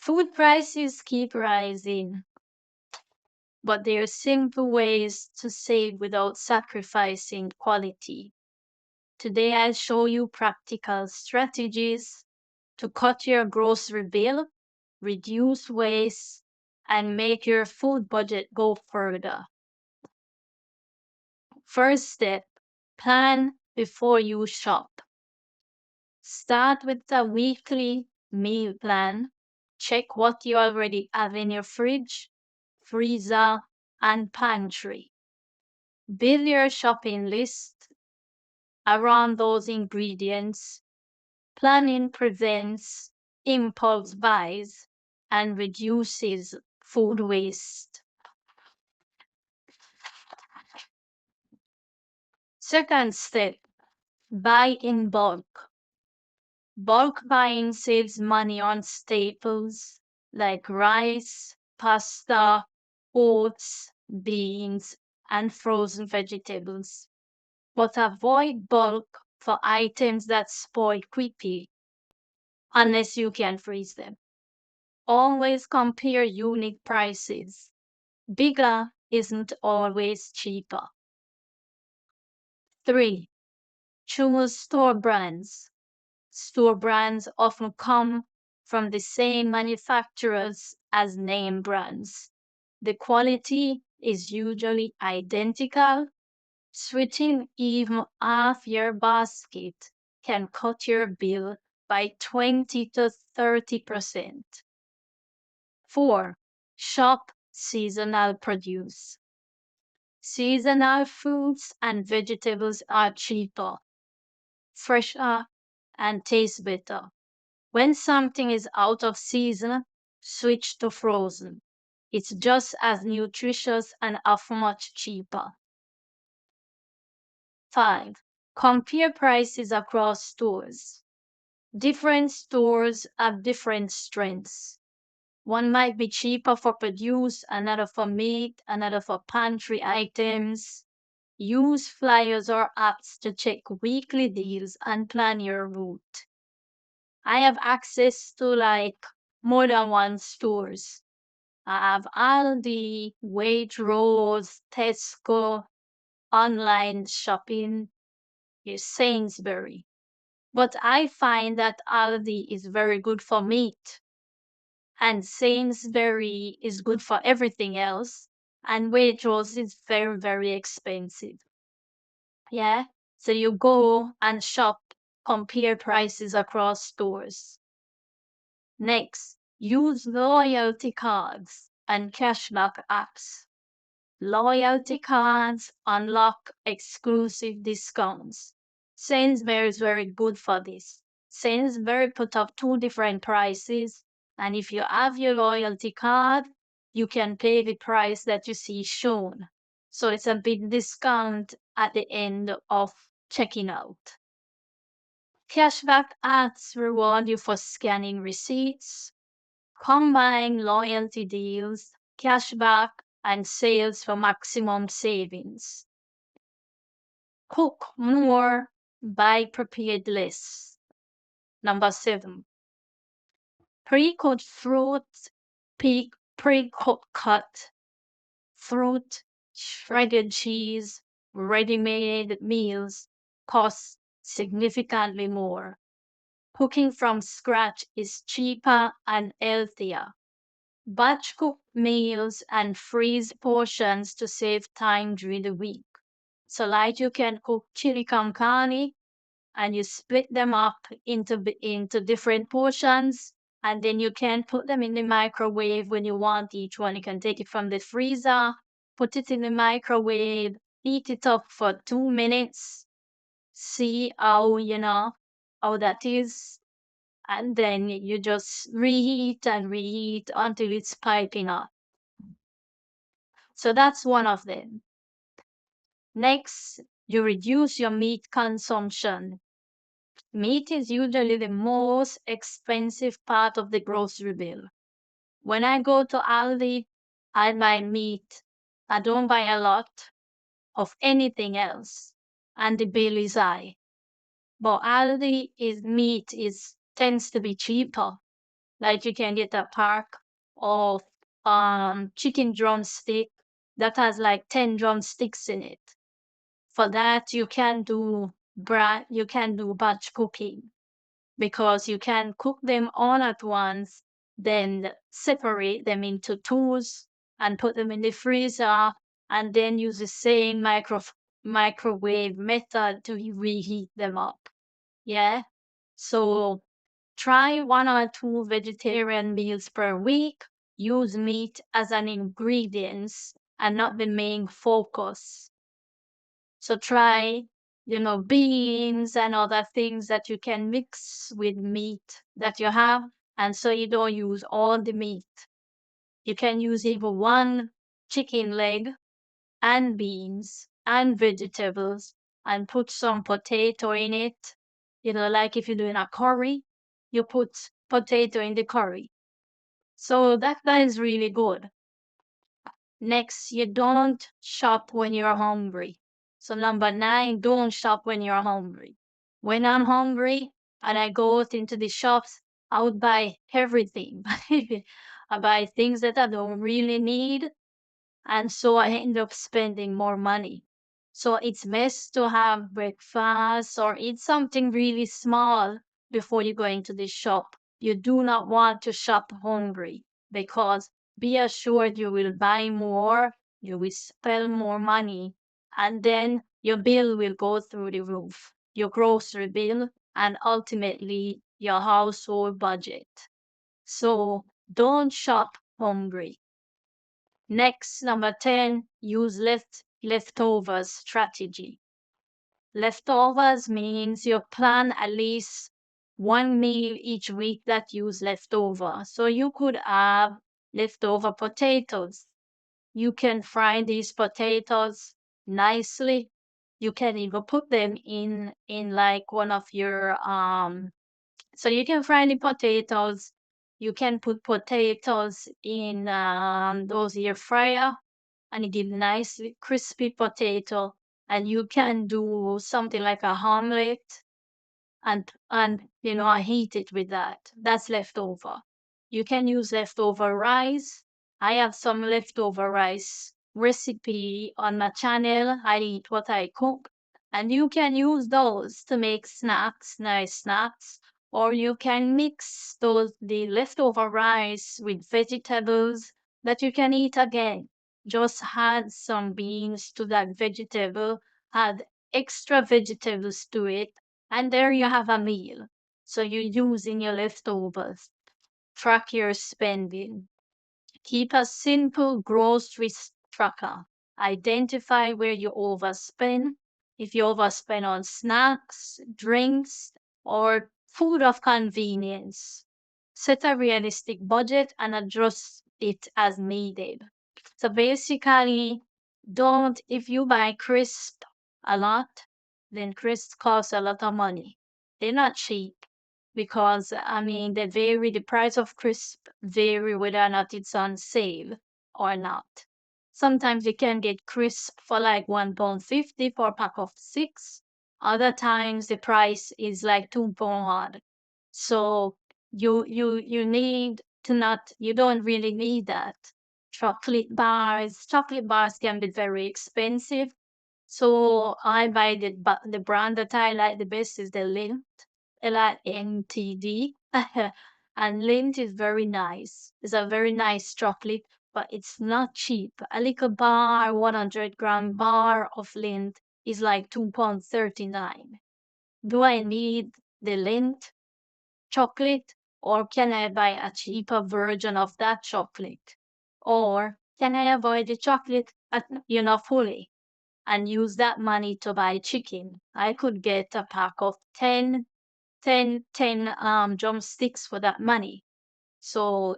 Food prices keep rising, but there are simple ways to save without sacrificing quality. Today, I'll show you practical strategies to cut your grocery bill, reduce waste, and make your food budget go further. First step, plan before you shop. Start with a weekly meal plan. Check what you already have in your fridge, freezer, and pantry. Build your shopping list around those ingredients. Planning prevents impulse buys and reduces food waste. Second step, buy in bulk. Bulk buying saves money on staples like rice, pasta, oats, beans, and frozen vegetables. But avoid bulk for items that spoil quickly unless you can freeze them. Always compare unit prices. Bigger isn't always cheaper. 3. Choose store brands. Store brands often come from the same manufacturers as name brands. The quality is usually identical. Switching even half your basket can cut your bill by 20 to 30%. 4. Shop seasonal produce. Seasonal fruits and vegetables are cheaper, fresher, and taste better. When something is out of season, switch to frozen. It's just as nutritious and often much cheaper. 5. Compare prices across stores. Different stores have different strengths. One might be cheaper for produce, another for meat, another for pantry items. Use flyers or apps to check weekly deals and plan your route. I have access to more than one stores. I have Aldi, Waitrose, Tesco, online shopping, Sainsbury. But I find that Aldi is very good for meat, and Sainsbury is good for everything else, and Waitrose is very, very expensive. Yeah, so you go and shop, compare prices across stores. Next, use loyalty cards and cashback apps. Loyalty cards unlock exclusive discounts. Sainsbury is very good for this. Sainsbury put up 2 different prices, and if you have your loyalty card, you can pay the price that you see shown. So it's a big discount at the end of checking out. Cashback apps reward you for scanning receipts. Combine loyalty deals, cashback, and sales for maximum savings. Cook more, buy prepared less. Number 7. Pre-cut fruit, pre-cut fruit, shredded cheese, ready-made meals cost significantly more. Cooking from scratch is cheaper and healthier. Batch cook meals and freeze portions to save time during the week. So like you can cook chili con carne and you split them up into different portions, and then you can put them in the microwave when you want each one. You can take it from the freezer, put it in the microwave, heat it up for 2 minutes, see how that is, and then you just reheat and reheat until it's piping up. So that's one of them. Next, you reduce your meat consumption. Meat is usually the most expensive part of the grocery bill. When I go to Aldi, I buy meat. I don't buy a lot of anything else, and the bill is high. But Aldi is tends to be cheaper. Like you can get a pack of chicken drumstick that has like 10 drumsticks in it. For that, you can do batch cooking because you can cook them all at once, then separate them into twos and put them in the freezer, and then use the same microwave method to reheat them up. Yeah. So try one or two vegetarian meals per week. Use meat as an ingredient and not the main focus. So try, beans and other things that you can mix with meat that you have. And so you don't use all the meat. You can use even one chicken leg and beans and vegetables and put some potato in it. Like if you're doing a curry, you put potato in the curry. So that is really good. Next, you don't shop when you're hungry. So number 9, don't shop when you're hungry. When I'm hungry and I go out into the shops, I would buy everything. I buy things that I don't really need, and so I end up spending more money. So it's best to have breakfast or eat something really small before you go into the shop. You do not want to shop hungry because be assured you will buy more, you will spend more money, and then your bill will go through the roof, your grocery bill, and ultimately your household budget. So don't shop hungry. Next, number 10, use leftovers strategy. Leftovers means you plan at least one meal each week that use leftover. So you could have leftover potatoes. You can fry these potatoes nicely. You can even put them in like one of your so you can fry the potatoes. You can put potatoes in those air fryer and it give nice crispy potato. And you can do something like a omelet and I heat it with that. That's leftover. You can use leftover rice. I have some leftover rice recipe on my channel. I eat what I cook. And you can use those to make snacks, nice snacks. Or you can mix the leftover rice with vegetables that you can eat again. Just add some beans to that vegetable, add extra vegetables to it, and there you have a meal. So you're using your leftovers. Track your spending. Keep a simple grocery tracker. Identify where you overspend. If you overspend on snacks, drinks, or food of convenience, set a realistic budget and adjust it as needed. So basically, if you buy crisp a lot, then crisp costs a lot of money. They're not cheap because the price of crisp vary whether or not it's on sale or not. Sometimes you can get crisp for like £1.50 for a pack of 6. Other times the price is like £2. So you need to not you don't really need that. Chocolate bars can be very expensive. So I buy the brand that I like the best is the Lindt, LINTD. And Lindt is very nice. It's a very nice chocolate, but it's not cheap. A little bar, 100-gram bar of Lindt is like £2.39. Do I need the Lindt chocolate, or can I buy a cheaper version of that chocolate? Or can I avoid the chocolate fully and use that money to buy chicken? I could get a pack of 10 drumsticks for that money. So,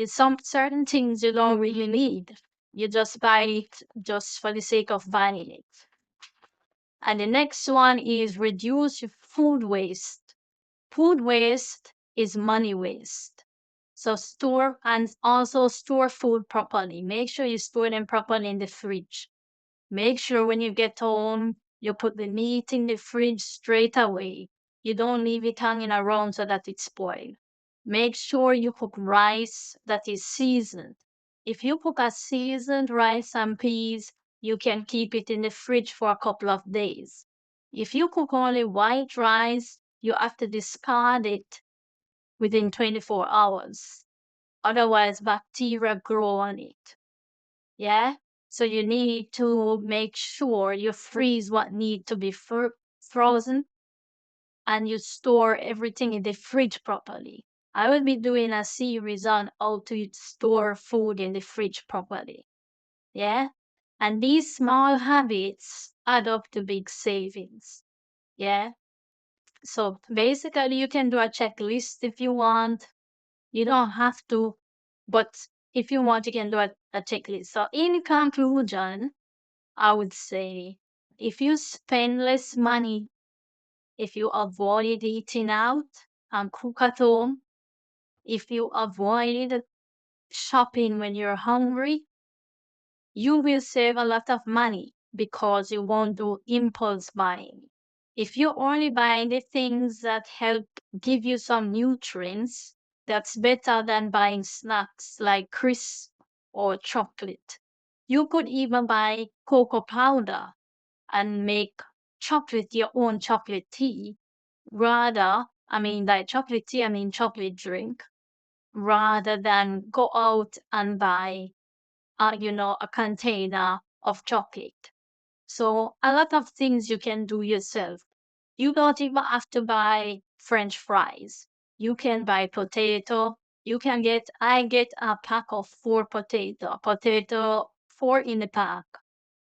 some certain things you don't really need. You just buy it just for the sake of buying it. And the next one is reduce your food waste. Food waste is money waste. So also store food properly. Make sure you store them properly in the fridge. Make sure when you get home, you put the meat in the fridge straight away. You don't leave it hanging around so that it spoils. Make sure you cook rice that is seasoned. If you cook a seasoned rice and peas, you can keep it in the fridge for a couple of days. If you cook only white rice, you have to discard it within 24 hours. Otherwise, bacteria grow on it. Yeah? So you need to make sure you freeze what need to be frozen and you store everything in the fridge properly. I will be doing a series on how to store food in the fridge properly. Yeah? And these small habits add up to big savings. Yeah? So basically, you can do a checklist if you want. You don't have to, but if you want, you can do a checklist. So, in conclusion, I would say if you spend less money, if you avoid eating out and cook at home, if you avoid shopping when you're hungry, you will save a lot of money because you won't do impulse buying. If you only buy the things that help give you some nutrients, that's better than buying snacks like crisps or chocolate. You could even buy cocoa powder and make chocolate your own chocolate tea I mean chocolate drink, rather than go out and buy, a container of chocolate. So a lot of things you can do yourself. You don't even have to buy French fries. You can buy potato. I get a pack of potato, 4 in a pack,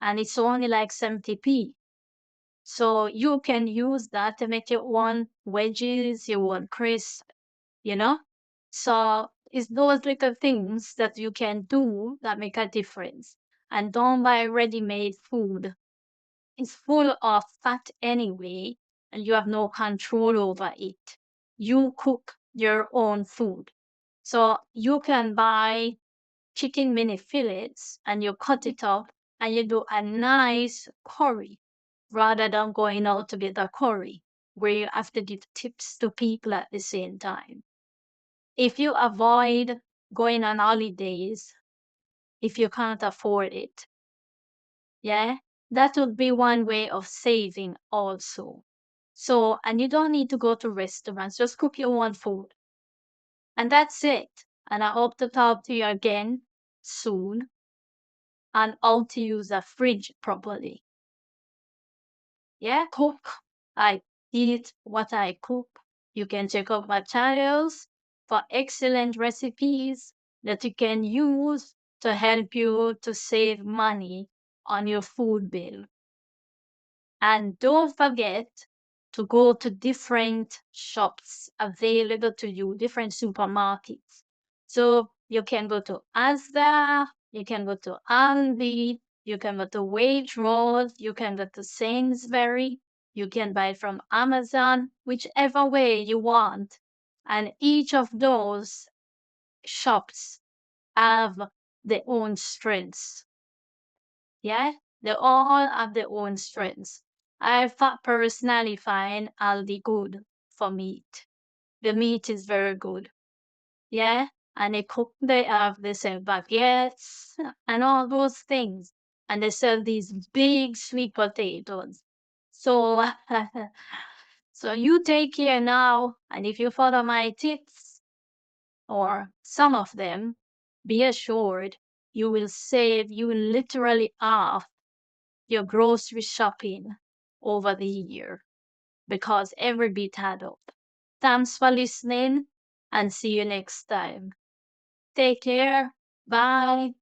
and it's only like 70p. So you can use that to make your own wedges, your own crisp, you know? So it's those little things that you can do that make a difference. And don't buy ready-made food. It's full of fat anyway, and you have no control over it. You cook your own food. So you can buy chicken mini fillets and you cut it up and you do a nice curry rather than going out to get a curry where you have to give tips to people at the same time. If you avoid going on holidays, if you can't afford it, yeah, that would be one way of saving also. So, and you don't need to go to restaurants, just cook your own food. And that's it. And I hope to talk to you again soon on how to use a fridge properly. Yeah, cook. I eat what I cook. You can check out my channels for excellent recipes that you can use to help you to save money on your food bill. And don't forget to go to different shops available to you, different supermarkets. So you can go to Asda, you can go to Aldi, you can go to Waitrose, you can go to Sainsbury, you can buy it from Amazon, whichever way you want. And each of those shops have their own strengths. Yeah, they all have their own strengths. Personally find Aldi good for meat. The meat is very good. Yeah, and they have they sell baguettes and all those things, and they sell these big sweet potatoes. So, so you take care now, and if you follow my tips or some of them, be assured you will literally half your grocery shopping over the year because every bit add up. Thanks for listening and see you next time. Take care. Bye.